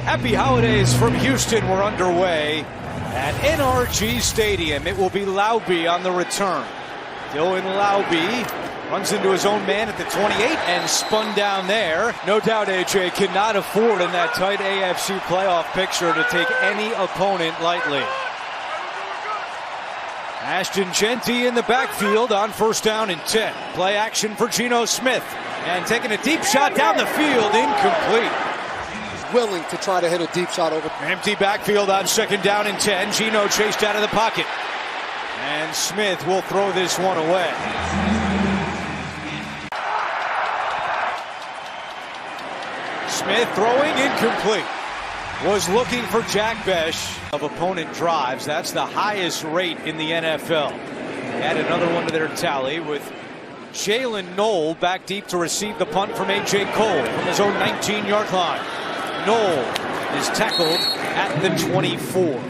Happy holidays from Houston. We're underway at NRG Stadium. It will be Laube on the return. Dylan Laube runs into his own man at the 28 and spun down there. No doubt AJ cannot afford in that tight AFC playoff picture to take any opponent lightly. Ashton Genty in the backfield on 1st down and 10. Play action for Geno Smith. And taking a deep shot down the field, incomplete. Willing to try to hit a deep shot over. Empty backfield on 2nd down and 10. Geno chased out of the pocket. And Smith will throw this one away. Smith throwing incomplete. Was looking for Jack Besh of opponent drives. That's the highest rate in the NFL. Add another one to their tally with Jalen Knoll back deep to receive the punt from A.J. Cole from his own 19-yard line. Knoll is tackled at the 24.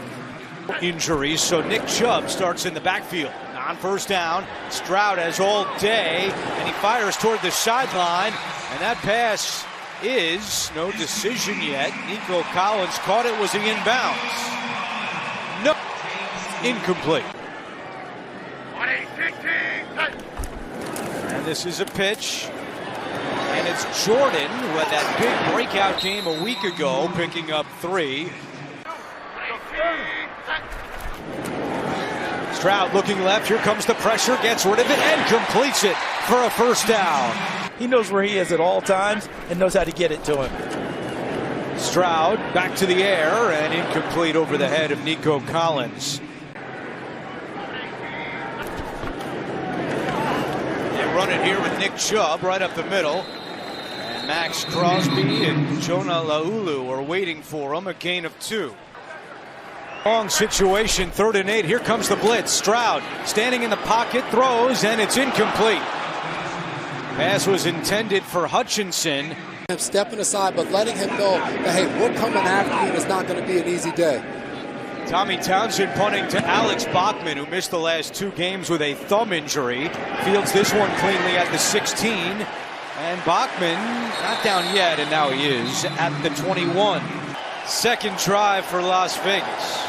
Injuries, so Nick Chubb starts in the backfield. On 1st down, Stroud has all day, and he fires toward the sideline, and that pass is no decision yet. Nico Collins caught it. Was he inbounds? No. Incomplete. And this is a pitch. And it's Jordan with that big breakout game a week ago, picking up 3. Stroud looking left. Here comes the pressure. Gets rid of it and completes it for a 1st down. He knows where he is at all times and knows how to get it to him. Stroud back to the air and incomplete over the head of Nico Collins. They run it here with Nick Chubb right up the middle. And Max Crosby and Jonah Laulu are waiting for him. A gain of 2. Long situation, 3rd and 8. Here comes the blitz. Stroud standing in the pocket, throws, and it's incomplete. Pass was intended for Hutchinson. Him stepping aside, but letting him know that, hey, we're coming after you, and it's not going to be an easy day. Tommy Townsend punting to Alex Bachman, who missed the last 2 games with a thumb injury. Fields this one cleanly at the 16. And Bachman not down yet, and now he is at the 21. 2nd drive for Las Vegas.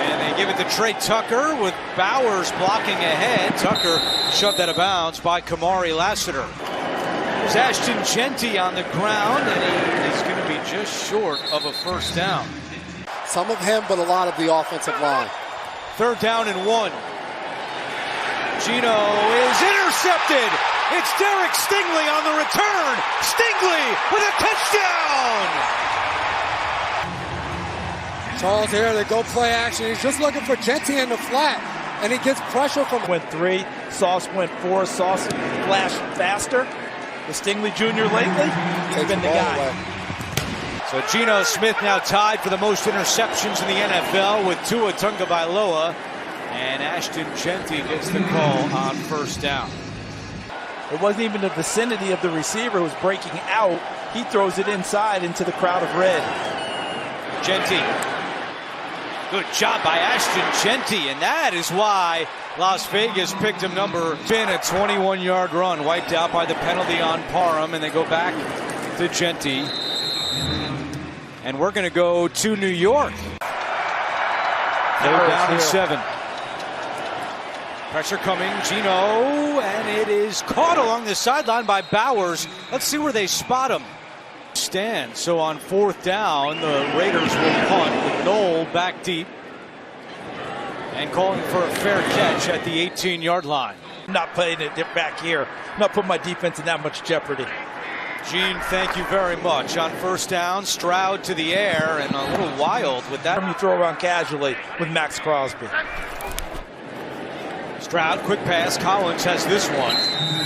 And they give it to Trey Tucker with Bowers blocking ahead. Tucker shoved out of bounds by Kamari Lassiter. There's Ashton Genty on the ground, and he is going to be just short of a 1st down. Some of him, but a lot of the offensive line. 3rd down and 1. Geno is intercepted. It's Derek Stingley on the return. Stingley with a touchdown. Charles here, they go play action. He's just looking for Genty in the flat, and he gets pressure from. Went 3, Sauce went 4. Sauce flashed faster. The Stingley Jr. lately, he's been the guy. So Geno Smith now tied for the most interceptions in the NFL with Tua Tagovailoa, and Ashton Genty gets the call on 1st down. It wasn't even the vicinity of the receiver who was breaking out. He throws it inside into the crowd of red. Genty. Good job by Ashton Genty, and that is why Las Vegas picked him number 10. A 21-yard run wiped out by the penalty on Parham, and they go back to Genty. And we're going to go to New York. They're down to 7. Pressure coming, Geno, and it is caught along the sideline by Bowers. Let's see where they spot him. Stand. So on 4th down, the Raiders will punt with Knoll back deep and calling for a fair catch at the 18-yard line. I'm not playing it back here. I'm not putting my defense in that much jeopardy. Gene, thank you very much. On 1st down, Stroud to the air and a little wild with that. You throw around casually with Max Crosby. Stroud, quick pass. Collins has this one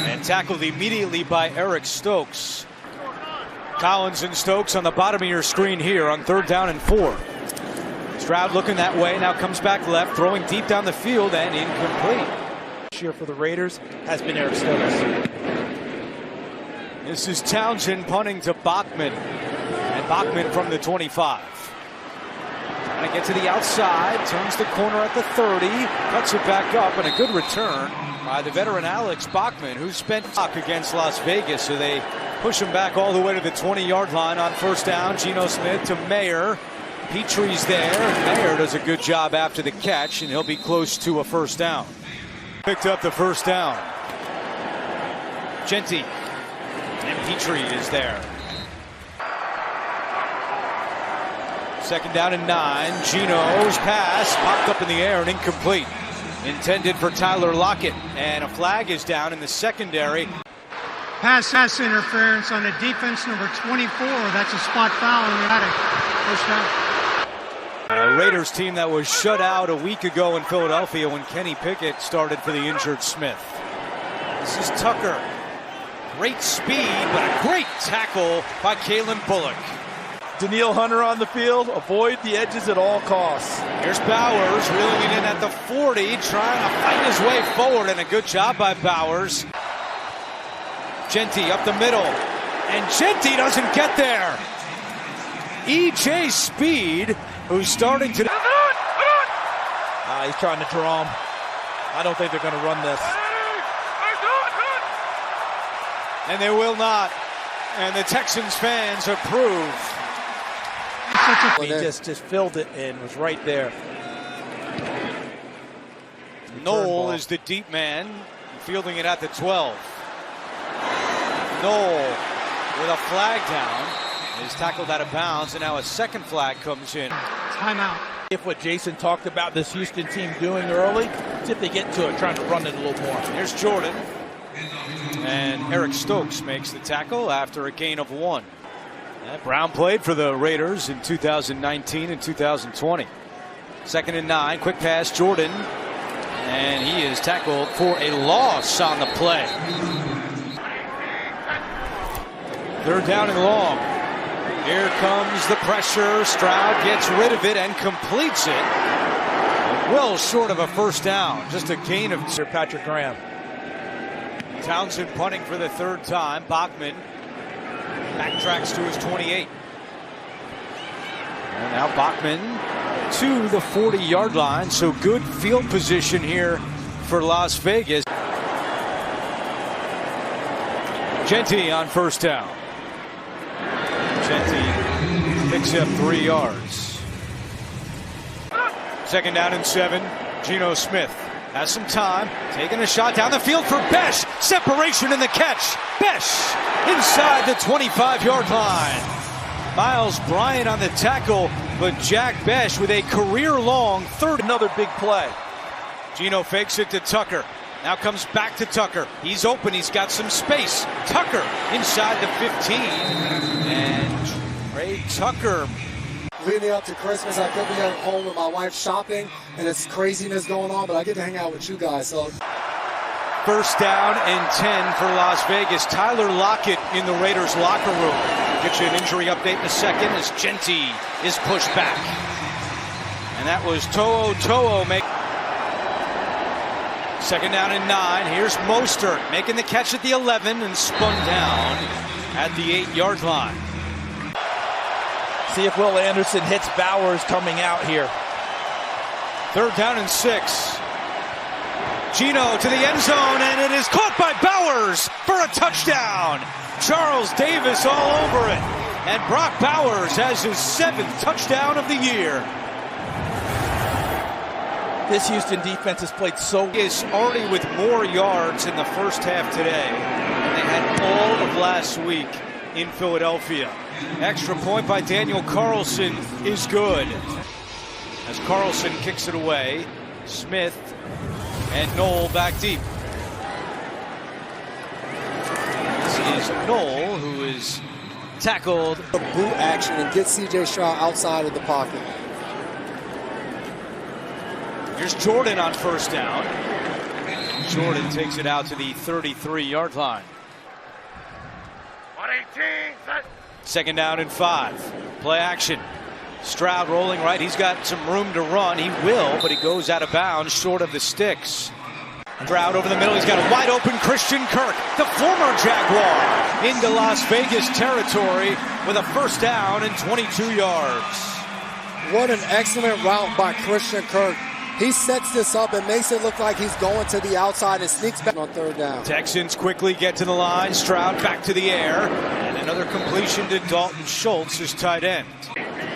and tackled immediately by Eric Stokes. Collins and Stokes on the bottom of your screen here on 3rd down and 4. Stroud looking that way, now comes back left, throwing deep down the field and incomplete. This year for the Raiders has been Eric Stokes. This is Townsend punting to Bachman, and Bachman from the 25. Trying to get to the outside, turns the corner at the 30, cuts it back up, and a good return by the veteran Alex Bachman, who spent against Las Vegas, so they Push him back all the way to the 20-yard line on first down. Geno Smith to Mayer. Petrie's there. Mayer does a good job after the catch, and he'll be close to a first down. Picked up the first down. Genty and Petrie is there. Second down and 9. Geno's pass popped up in the air and incomplete. Intended for Tyler Lockett, and a flag is down in the secondary. Pass interference on the defense, number 24. That's a spot foul, and we had a first down. A Raiders team that was shut out a week ago in Philadelphia when Kenny Pickett started for the injured Smith. This is Tucker. Great speed, but a great tackle by Kalen Bullock. Daniil Hunter on the field. Avoid the edges at all costs. Here's Bowers reeling it in at the 40, trying to fight his way forward, and a good job by Bowers. Genty up the middle, and Genty doesn't get there. E.J. Speed, who's starting to... He's trying to draw him. I don't think they're going to run this. And they will not. And the Texans fans approve. He just filled it and was right there. Knoll is the deep man, fielding it at the 12. Knoll with a flag down is tackled out of bounds, and now a second flag comes in. Timeout. If what Jason talked about this Houston team doing early, if they get to it, trying to run it a little more. Here's Jordan, and Eric Stokes makes the tackle after a gain of 1. Brown played for the Raiders in 2019 and 2020. Second and 9, quick pass, Jordan, and he is tackled for a loss on the play. Third down and long. Here comes the pressure. Stroud gets rid of it and completes it. Well short of a first down. Just a gain of Sir Patrick Graham. Townsend punting for the third time. Bachman backtracks to his 28. And now Bachman to the 40-yard line. So good field position here for Las Vegas. Genty on first down. Genty picks up 3 yards. Second down and 7. Geno Smith has some time, taking a shot down the field for Besh. Separation in the catch. Besh inside the 25-yard line. Miles Bryant on the tackle, but Jack Besh with a career-long third. Another big play. Geno fakes it to Tucker. Now comes back to Tucker. He's open. He's got some space. Tucker inside the 15. And Trey Tucker. Leading up to Christmas, I could be at home with my wife shopping, and it's craziness going on, but I get to hang out with you guys. So, first down and 10 for Las Vegas. Tyler Lockett in the Raiders locker room. Get you an injury update in a second as Genty is pushed back. And that was To'o make. Second down and 9. Here's Mostert making the catch at the 11 and spun down at the 8-yard line. See if Will Anderson hits Bowers coming out here. Third down and 6. Geno to the end zone, and it is caught by Bowers for a touchdown. Charles Davis all over it. And Brock Bowers has his 7th touchdown of the year. This Houston defense has played so. He is already with more yards in the first half today than they had all of last week in Philadelphia. Extra point by Daniel Carlson is good. As Carlson kicks it away, Smith and Knoll back deep. This is Knoll, who is tackled. the boot action and get C.J. Stroud outside of the pocket. Here's Jordan on first down. Jordan takes it out to the 33-yard line. 118. Second down and 5. Play action. Stroud rolling right. He's got some room to run. He will, but he goes out of bounds short of the sticks. Stroud over the middle. He's got a wide open Christian Kirk, the former Jaguar, into Las Vegas territory with a first down and 22 yards. What an excellent route by Christian Kirk. He sets this up and makes it look like he's going to the outside and sneaks back on third down. Texans quickly get to the line. Stroud back to the air. And another completion to Dalton Schultz, his tight end.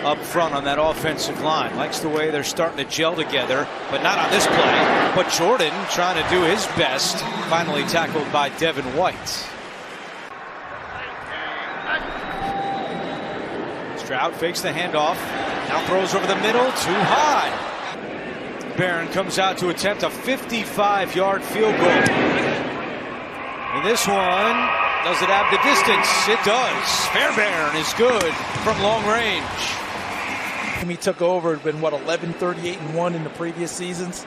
Up front on that offensive line. Likes the way they're starting to gel together, but not on this play. But Jordan trying to do his best. Finally tackled by Devin White. Stroud fakes the handoff. Now throws over the middle, too high. Barron comes out to attempt a 55-yard field goal. And this one, does it have the distance? It does. Fairbairn is good from long range. He took over, had been, what, 11-38-1 in the previous seasons?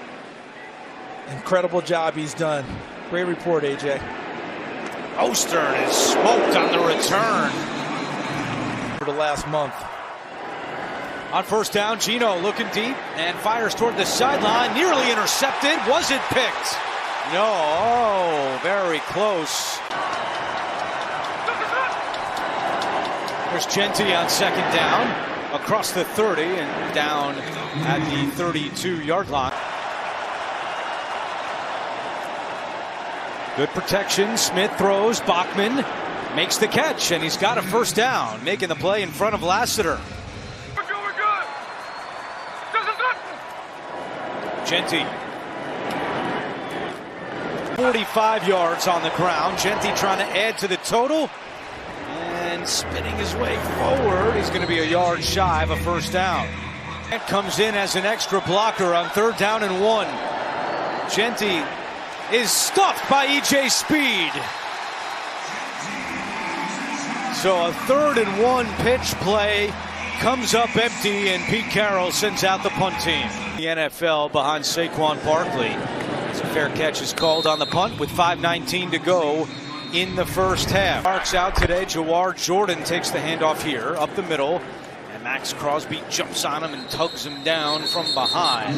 Incredible job he's done. Great report, AJ. Ostern is smoked on the return. For the last month. On first down, Geno looking deep and fires toward the sideline. Nearly intercepted. Was it picked? No. Oh, very close. There's Genty on second down. Across the 30 and down at the 32-yard line. Good protection. Smith throws. Bachman makes the catch, and he's got a first down, making the play in front of Lassiter. Genty. 45 yards on the ground. Genty trying to add to the total. And spinning his way forward. He's going to be a yard shy of a first down. And comes in as an extra blocker on third down and 1. Genty is stuffed by E.J. Speed. So a 3rd and 1 pitch play comes up empty, and Pete Carroll sends out the punt team. The NFL behind Saquon Barkley. As a fair catch is called on the punt with 5:19 to go in the first half. Marks out today. Jawar Jordan takes the handoff here up the middle, and Max Crosby jumps on him and tugs him down from behind.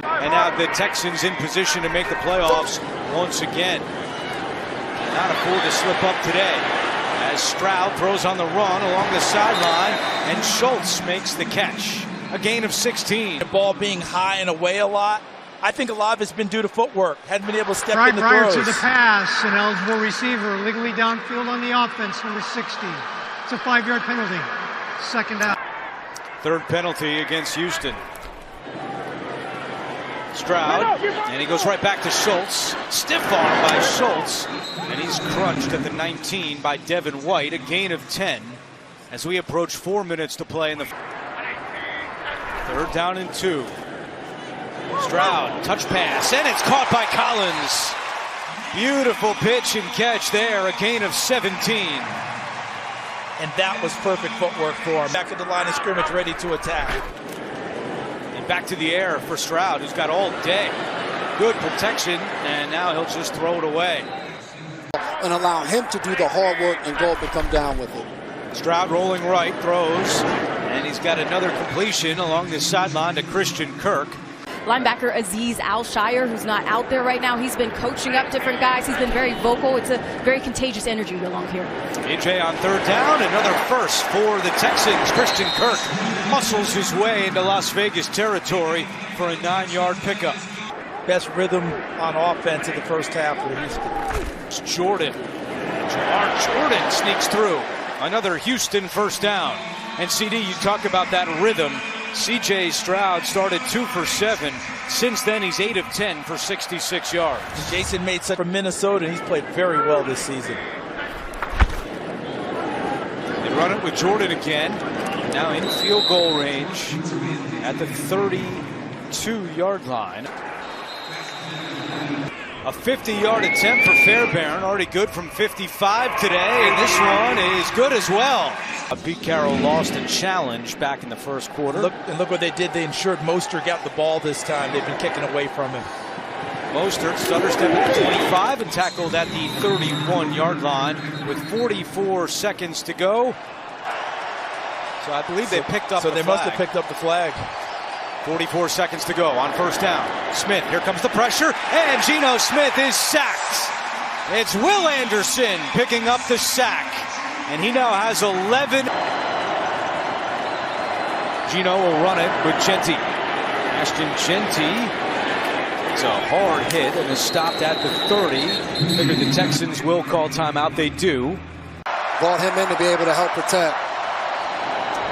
And now the Texans in position to make the playoffs once again. Not a fool to slip up today, as Stroud throws on the run along the sideline, and Schultz makes the catch. A gain of 16. The ball being high and away a lot. I think a lot of it's been due to footwork. Hadn't been able to step in the prior throws. to the pass, an eligible receiver legally downfield on the offense, number 60. It's a 5-yard penalty. Second out. Third penalty against Houston. Stroud, and he goes right back to Schultz. Stiff arm by Schultz, and he's crunched at the 19 by Devin White. A gain of 10 as we approach 4 minutes to play in the third down and 2. Stroud, touch pass, and it's caught by Collins. Beautiful pitch and catch there, a gain of 17. And that was perfect footwork for him. Back at the line of scrimmage, ready to attack. And back to the air for Stroud, who's got all day. Good protection, and now he'll just throw it away. And allow him to do the hard work and go up and come down with it. Stroud rolling right, throws, and he's got another completion along the sideline to Christian Kirk. Linebacker Azeez Al-Shire, who's not out there right now. He's been coaching up different guys. He's been very vocal. It's a very contagious energy along here. AJ on third down, another first for the Texans. Christian Kirk muscles his way into Las Vegas territory for a 9-yard pickup. Best rhythm on offense in the first half for Houston. It's Jordan. Jordan sneaks through. Another Houston first down. And CD, you talk about that rhythm. C.J. Stroud started 2 for 7. Since then, he's 8 of 10 for 66 yards. Jason made such from Minnesota, and he's played very well this season. They run it with Jordan again. Now in field goal range at the 32-yard line. A 50-yard attempt for Fairbairn, already good from 55 today, and this one is good as well. Pete Carroll lost a challenge back in the first quarter. Look what they did. They ensured Mostert got the ball this time. They've been kicking away from him. Mostert stutter step at the 25 and tackled at the 31-yard line with 44 seconds to go. So I believe they picked up the flag. So they must have picked up the flag. 44 seconds to go on first down. Smith, here comes the pressure, and Geno Smith is sacked. It's Will Anderson picking up the sack, and he now has 11. Geno will run it with Genty. Ashton Genty. It's a hard hit and is stopped at the 30. Figured the Texans will call timeout. They do. Brought him in to be able to help protect.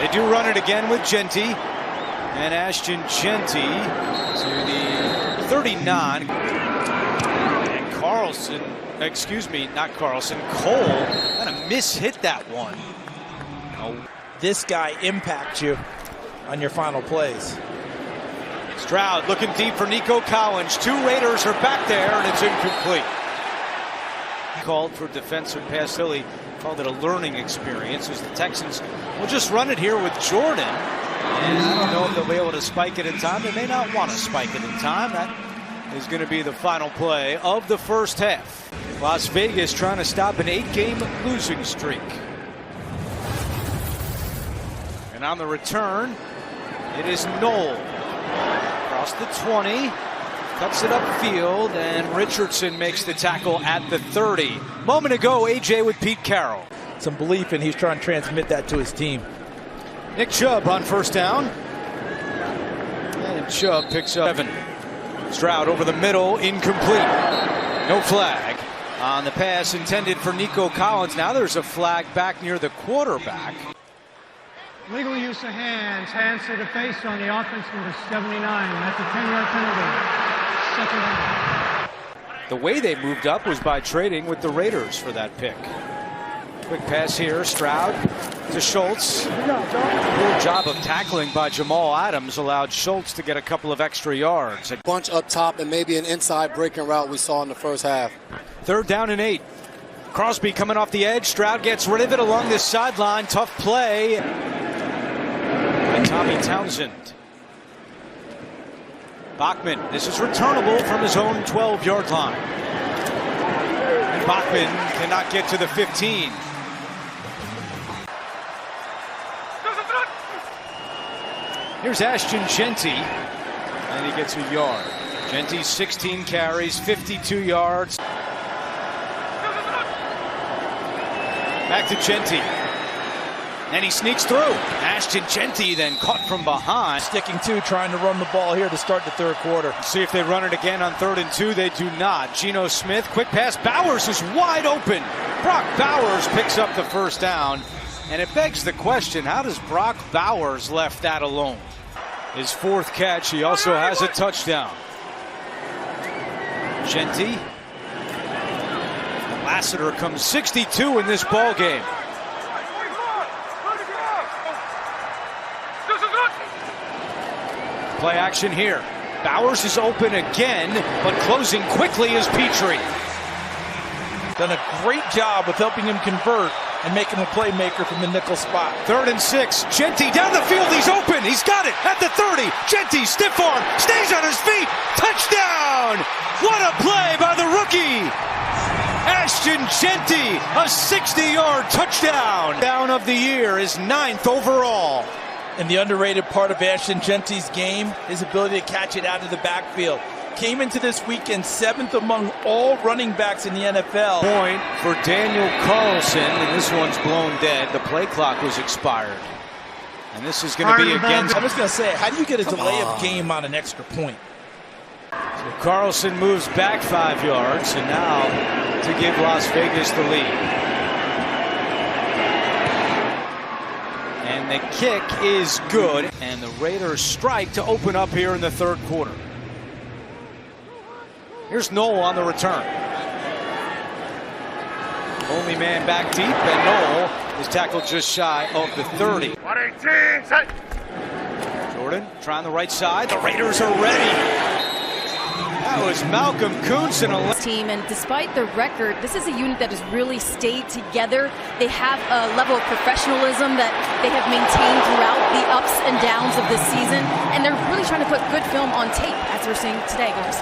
They do run it again with Genty. And Ashton Genty to the 39. And Carlson, excuse me, not Carlson, Cole kind of mishit that one. Oh. This guy impacts you on your final plays. Stroud looking deep for Nico Collins. Two Raiders are back there, and it's incomplete. Called for defensive pass. Hilly called it a learning experience as the Texans will just run it here with Jordan. And I don't know if they'll be able to spike it in time. They may not want to spike it in time. That is going to be the final play of the first half. Las Vegas trying to stop an 8-game losing streak. And on the return, it is Knoll. Across the 20, cuts it upfield, and Richardson makes the tackle at the 30. Moment ago, AJ with Pete Carroll. Some belief, and he's trying to transmit that to his team. Nick Chubb on first down. And Chubb picks up 7. Stroud over the middle, incomplete. No flag on the pass intended for Nico Collins. Now there's a flag back near the quarterback. Legal use of hands. Hands to the face on the offense, number 79. That's a 10-yard penalty. Second down. The way they moved up was by trading with the Raiders for that pick. Quick pass here. Stroud to Schultz. Poor job of tackling by Jamal Adams allowed Schultz to get a couple of extra yards. A bunch up top and maybe an inside breaking route we saw in the first half. 3rd down and 8. Crosby coming off the edge. Stroud gets rid of it along this sideline. Tough play. And Tommy Townsend. Bachman, this is returnable from his own 12-yard line. And Bachman cannot get to the 15. Here's Ashton Genty, and he gets a yard. Genty 16 carries, 52 yards. Back to Genty. And he sneaks through. Ashton Genty then caught from behind. Sticking to trying to run the ball here to start the third quarter. See if they run it again on 3rd and 2. They do not. Geno Smith, quick pass. Bowers is wide open. Brock Bowers picks up the first down. And it begs the question, how does Brock Bowers left that alone? His 4th catch, he also has a touchdown. Genty. Lassiter comes 62 in this ball game. Play action here. Bowers is open again, but closing quickly is Petrie. Done a great job of helping him convert and making a playmaker from the nickel spot. 3rd and 6. Genty down the field. He's open. He's got it at the 30. Genty, stiff arm, stays on his feet. Touchdown! What a play by the rookie! Ashton Genty, a 60-yard touchdown. Down of the year is 9th overall. And the underrated part of Ashton Genty's game, his ability to catch it out of the backfield. Came into this weekend 7th among all running backs in the NFL. Point for Daniel Carlson, and this one's blown dead. The play clock was expired. And this is going to be against... I was going to say, how do you get a delay of game on an extra point? So Carlson moves back 5 yards, and now to give Las Vegas the lead. And the kick is good, and the Raiders strike to open up here in the 3rd quarter. Here's Knoll on the return. Only man back deep, and Knoll is tackled just shy of the 30. 118, set. Jordan trying the right side. The Raiders are ready. That was Malcolm Kuntz in a team, and despite the record, this is a unit that has really stayed together. They have a level of professionalism that they have maintained throughout the ups and downs of this season, and they're really trying to put good film on tape, as we're seeing today, guys.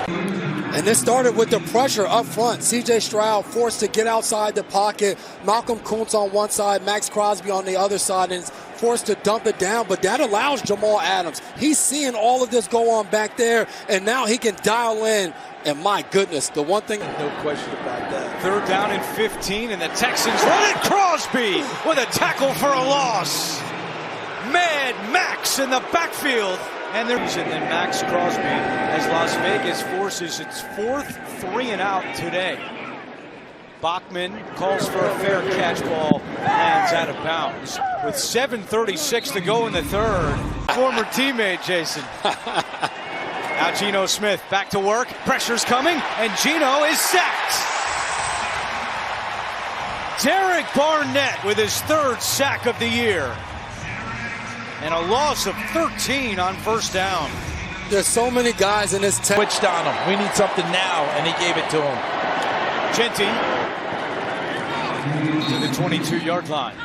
And this started with the pressure up front. C.J. Stroud forced to get outside the pocket. Malcolm Kuntz on one side, Max Crosby on the other side, and forced to dump it down, but that allows Jamal Adams. He's seeing all of this go on back there, and now he can dial in. And my goodness, the one thing... No question about that. 3rd down and 15, and the Texans run it. Crosby with a tackle for a loss. Mad Max in the backfield. And then Max Crosby as Las Vegas forces its fourth 3-and-out today. Bachman calls for a fair catch, ball lands out of bounds. With 7:36 to go in the third. Former teammate Jason. Now Geno Smith back to work. Pressure's coming, and Geno is sacked. Derek Barnett with his third sack of the year. And a loss of 13 on first down. There's so many guys in this team. Switched on him. We need something now, and he gave it to him. Genty to the 22-yard line.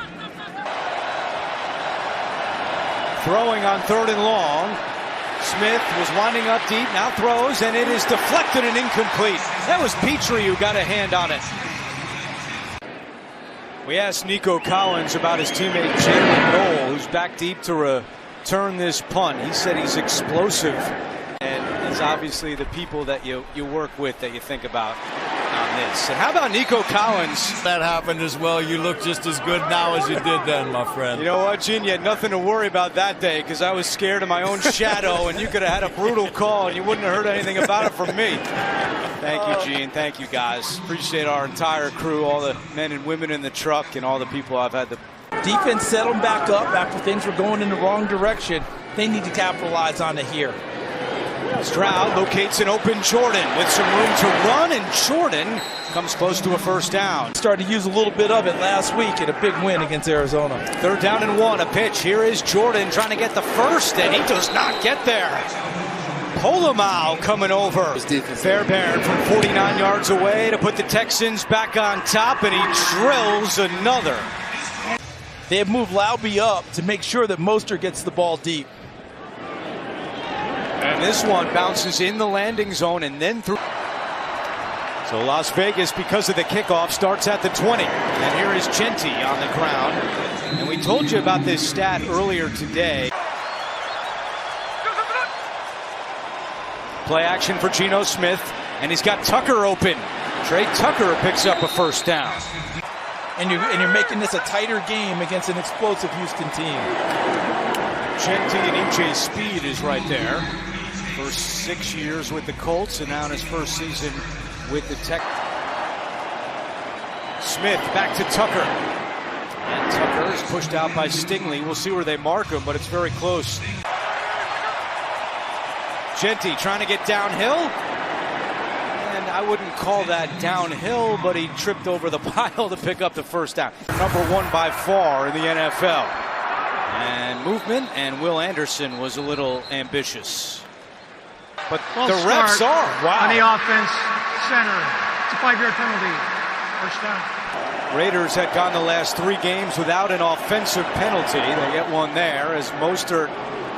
Throwing on 3rd and long. Smith was winding up deep, now throws, and it is deflected and incomplete. That was Petrie who got a hand on it. We asked Nico Collins about his teammate Jalen Noel, who's back deep to return this punt. He said he's explosive, and it's obviously the people that you work with that you think about on this. And how about Nico Collins? That happened as well. You look just as good now as you did then, my friend. You know what, Gene? You had nothing to worry about that day because I was scared of my own shadow, and you could have had a brutal call, and you wouldn't have heard anything about it from me. Thank you, Gene. Thank you, guys. Appreciate our entire crew, all the men and women in the truck, and all the people I've had the... Defense settled back up after things were going in the wrong direction. They need to capitalize on it here. Stroud locates an open Jordan with some room to run, and Jordan comes close to a first down. Started to use a little bit of it last week in a big win against Arizona. 3rd down and 1, a pitch. Here is Jordan trying to get the first, and he does not get there. Polamalu coming over. Fairbairn from 49 yards away to put the Texans back on top, and he drills another. They have moved Laube up to make sure that Mostert gets the ball deep. And this one bounces in the landing zone and then through. So Las Vegas, because of the kickoff, starts at the 20. And here is Genty on the ground. And we told you about this stat earlier today. Play action for Geno Smith, and he's got Tucker open. Trey Tucker picks up a first down. And you're making this a tighter game against an explosive Houston team. Genty and EJ Speed is right there. First 6 years with the Colts, and now in his first season with the Texans. Smith back to Tucker. And Tucker is pushed out by Stingley. We'll see where they mark him, but it's very close. Genty trying to get downhill. And I wouldn't call that downhill, but he tripped over the pile to pick up the first down. Number 1 by far in the NFL. And movement, and Will Anderson was a little ambitious. But the refs are. Wow. On the offense, center. It's a 5-yard penalty. First down. Raiders had gone the last 3 games without an offensive penalty. They get one there as Mostert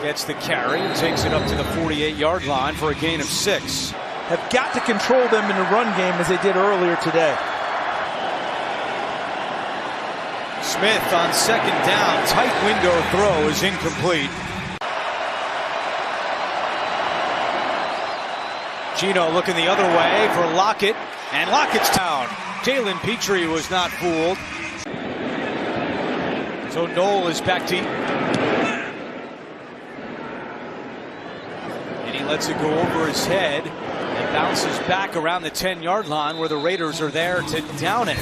gets the carry and takes it up to the 48-yard line for a gain of 6. Have got to control them in the run game as they did earlier today. Smith on 2nd down. Tight window throw is incomplete. Geno looking the other way for Lockett, and Lockett's down. Jalen Petrie was not fooled. So Noel is back deep. And he lets it go over his head and bounces back around the 10-yard line where the Raiders are there to down it.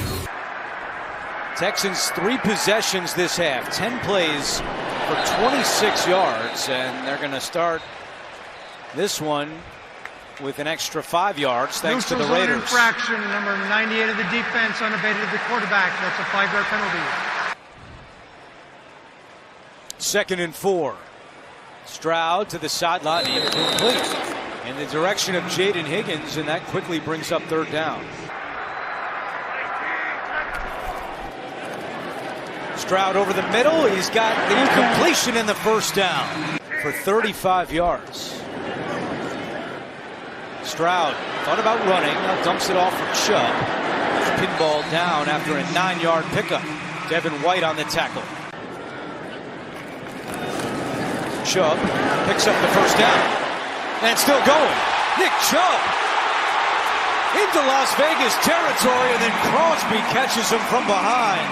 Texans 3 possessions this half, 10 plays for 26 yards, and they're going to start this one with an extra 5 yards thanks to the Raiders. Infraction, number 98 of the defense, unabated of the quarterback. That's a 5-yard penalty. 2nd and 4. Stroud to the sideline, incomplete. In the direction of Jaden Higgins, and that quickly brings up 3rd down. Stroud over the middle. He's got the incompletion in the first down for 35 yards. Stroud thought about running, now dumps it off for Chubb. Pinball down after a 9-yard pickup. Devin White on the tackle. Chubb picks up the first down. And still going. Nick Chubb into Las Vegas territory, and then Crosby catches him from behind.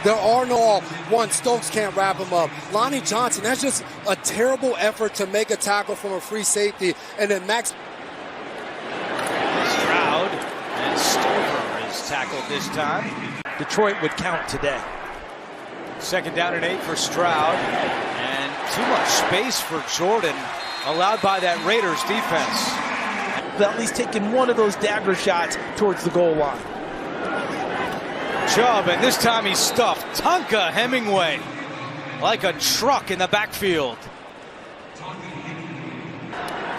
There are no one. Stokes can't wrap him up. Lonnie Johnson, that's just a terrible effort to make a tackle from a free safety. And then Max Stroud and Stover is tackled this time. Detroit would count today. 2nd down and 8 for Stroud. And too much space for Jordan allowed by that Raiders defense. At least taking one of those dagger shots towards the goal line. Chubb, and this time he's stuffed. Tonka Hemingway like a truck in the backfield.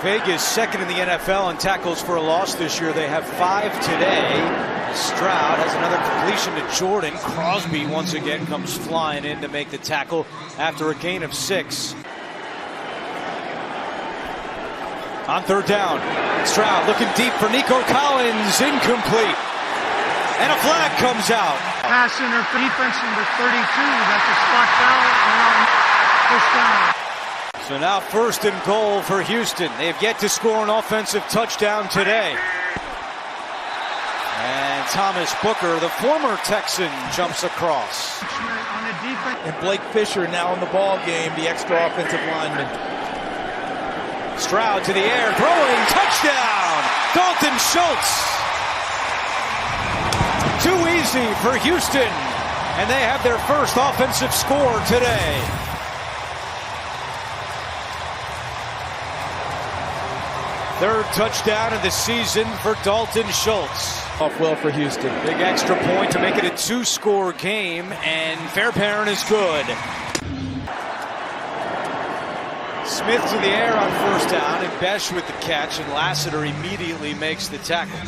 Vegas 2nd in the NFL in tackles for a loss this year. They have 5 today. Stroud has another completion to Jordan. Crosby once again comes flying in to make the tackle after a gain of 6. On 3rd down, Stroud looking deep for Nico Collins, incomplete. And a flag comes out. Pass interference, defense number 32. That's a spot foul and on 1st down. So now 1st and goal for Houston. They have yet to score an offensive touchdown today. And Thomas Booker, the former Texan, jumps across. On the defense. And Blake Fisher now in the ball game, the extra offensive lineman. Stroud to the air, throwing, touchdown! Dalton Schultz. Too easy for Houston, and they have their first offensive score today. Third touchdown of the season for Dalton Schultz. Off well for Houston. Big extra point to make it a 2-score game, and Fairbairn is good. Smith to the air on 1st down, and Besh with the catch, and Lassiter immediately makes the tackle.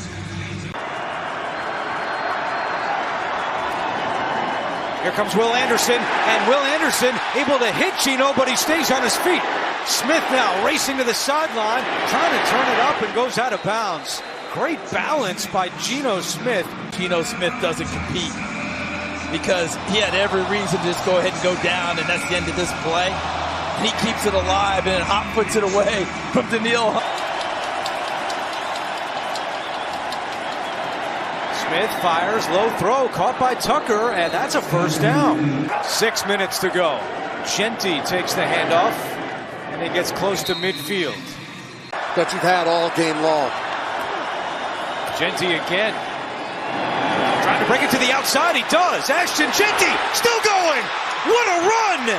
Here comes Will Anderson, and Will Anderson able to hit Geno, but he stays on his feet. Smith now racing to the sideline, trying to turn it up and goes out of bounds. Great balance by Geno Smith. Geno Smith doesn't compete because he had every reason to just go ahead and go down, and that's the end of this play. And he keeps it alive and hot puts it away from Daniil. Smith fires, low throw, caught by Tucker, and that's a 1st down. 6 minutes to go. Genty takes the handoff, and he gets close to midfield. that you've had all game long. Genty again. Trying to break it to the outside. He does. Ashton Genty still going. What a run.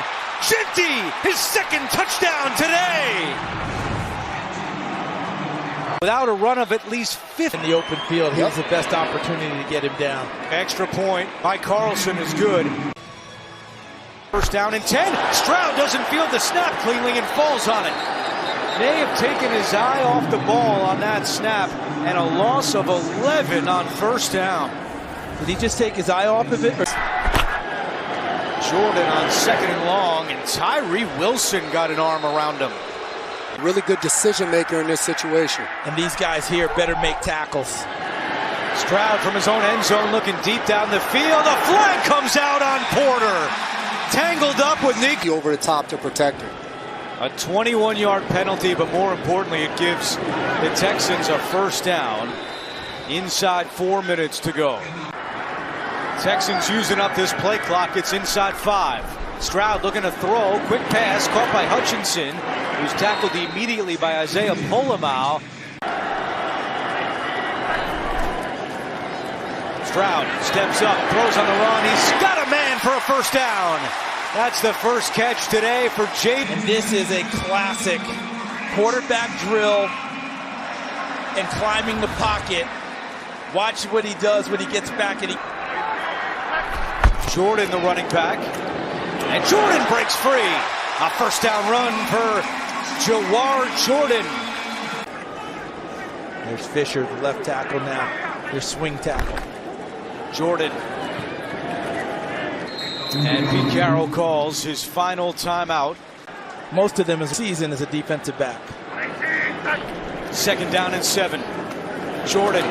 Genty, his 2nd touchdown today. Without a run of at least 50. In the open field, he has the best opportunity to get him down. Extra point by Carlson is good. 1st down and 10. Stroud doesn't field the snap cleanly and falls on it. May have taken his eye off the ball on that snap, and a loss of 11 on 1st down. Did he just take his eye off of it? Jordan on 2nd and long, and Tyree Wilson got an arm around him. Really good decision maker in this situation. And these guys here better make tackles. Stroud from his own end zone looking deep down the field. A flag comes out on Porter. Tangled up with Nick. Over the top to protect him. A 21-yard penalty, but more importantly, it gives the Texans a 1st down inside 4 minutes to go. Texans using up this play clock. It's inside 5. Stroud looking to throw. Quick pass caught by Hutchinson, who's tackled immediately by Isaiah Polamau. Stroud steps up, throws on the run. He's got a man for a 1st down. That's the first catch today for Jaden. And this is a classic quarterback drill and climbing the pocket. Watch what he does when he gets back. And Jordan, the running back. And Jordan breaks free. A 1st down run for Jawar Jordan. There's Fisher, the left tackle now. There's swing tackle. Jordan. And Pete Carroll calls his final timeout. Most of them as a season as a defensive back. 2nd down and 7. Jordan.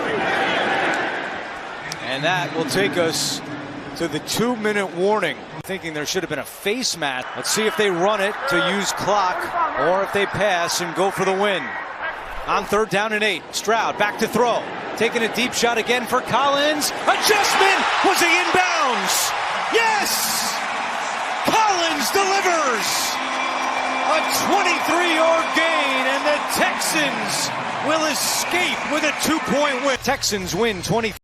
And that will take us to the 2-minute warning. Thinking there should have been a face mask. Let's see if they run it to use clock or if they pass and go for the win. On 3rd down and 8. Stroud back to throw. Taking a deep shot again for Collins. Adjustment. Was he in bounds? Yes! 23-yard gain, and the Texans will escape with a 2-point win. Texans win 20.